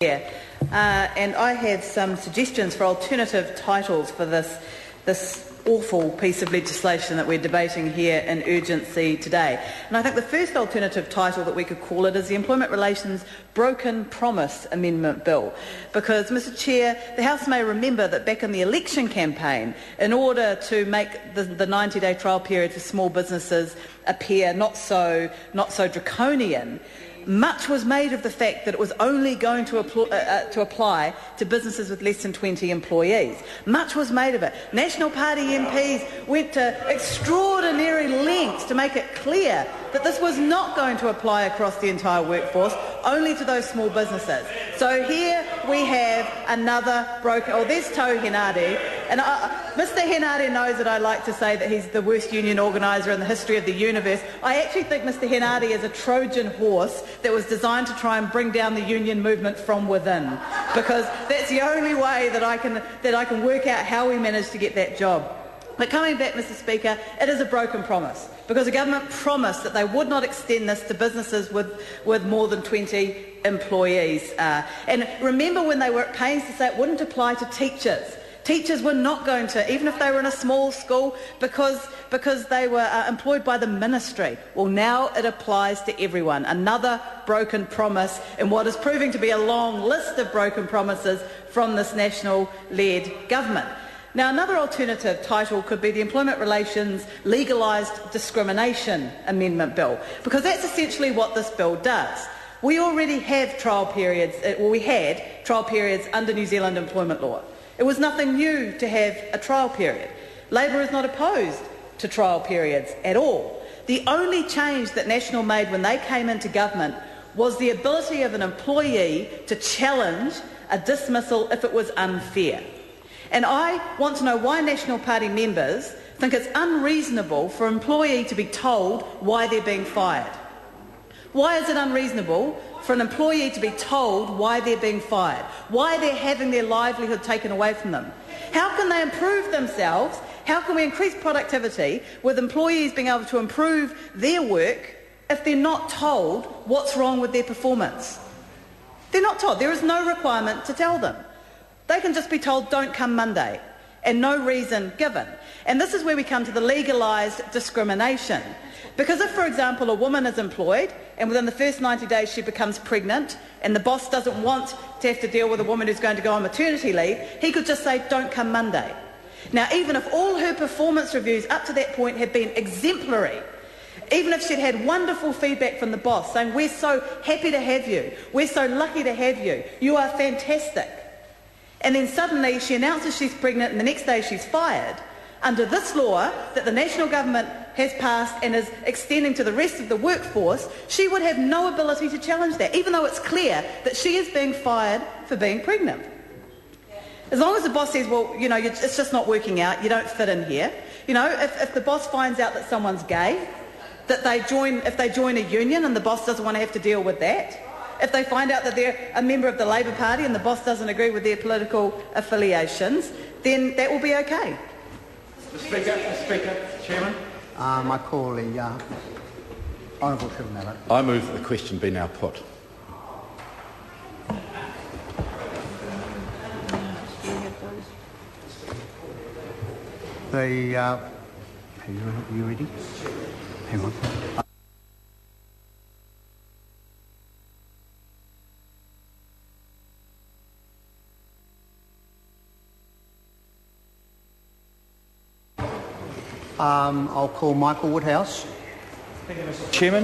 And I have some suggestions for alternative titles for this awful piece of legislation that we're debating here in urgency today. And I think the first alternative title that we could call it is the Employment Relations Broken Promise Amendment Bill. Because, Mr Chair, the House may remember that back in the election campaign, in order to make the 90-day trial period for small businesses appear not so draconian, much was made of the fact that it was only going to apply to businesses with less than 20 employees. Much was made of it. National Party MPs went to extraordinary lengths to make it clear that this was not going to apply across the entire workforce, only to those small businesses. So here we have another broken... Oh, there's Tau Henare. And Mr Henare knows that I like to say that he's the worst union organiser in the history of the universe. I actually think Mr Henare is a Trojan horse that was designed to try and bring down the union movement from within, because that's the only way that I can work out how we managed to get that job. But coming back, Mr Speaker, it is a broken promise, because the government promised that they would not extend this to businesses with more than 20 employees. And remember when they were at pains to say it wouldn't apply to teachers. Teachers were not going to, even if they were in a small school, because they were employed by the ministry. Well, now it applies to everyone. Another broken promise in what is proving to be a long list of broken promises from this national-led government. Now, another alternative title could be the Employment Relations Legalised Discrimination Amendment Bill, because that's essentially what this bill does. We already have trial periods, we had trial periods under New Zealand employment law. It was nothing new to have a trial period. Labor is not opposed to trial periods at all. The only change that National made when they came into government was the ability of an employee to challenge a dismissal if it was unfair. And I want to know why National Party members think it's unreasonable for an employee to be told why they're being fired. Why is it unreasonable for an employee to be told why they're being fired, why they're having their livelihood taken away from them? How can they improve themselves? How can we increase productivity with employees being able to improve their work if they're not told what's wrong with their performance? They're not told. There is no requirement to tell them. They can just be told, don't come Monday, and no reason given. And this is where we come to the legalised discrimination. Because if, for example, a woman is employed and within the first 90 days she becomes pregnant and the boss doesn't want to have to deal with a woman who's going to go on maternity leave, he could just say, don't come Monday. Now, even if all her performance reviews up to that point had been exemplary, even if she'd had wonderful feedback from the boss saying, we're so happy to have you, we're so lucky to have you, you are fantastic, and then suddenly she announces she's pregnant and the next day she's fired, under this law that the national government has passed and is extending to the rest of the workforce, she would have no ability to challenge that, even though it's clear that she is being fired for being pregnant. As long as the boss says, well, you know, it's just not working out, you don't fit in here. You know, if the boss finds out that someone's gay, that if they join a union and the boss doesn't want to have to deal with that, if they find out that they're a member of the Labour Party and the boss doesn't agree with their political affiliations, then that will be okay. Mr. Speaker, Chairman. I call the Honourable Mello. I move that the question be now put. Are you ready? Hang on. I'll call Michael Woodhouse. Thank you, Mr. Chairman.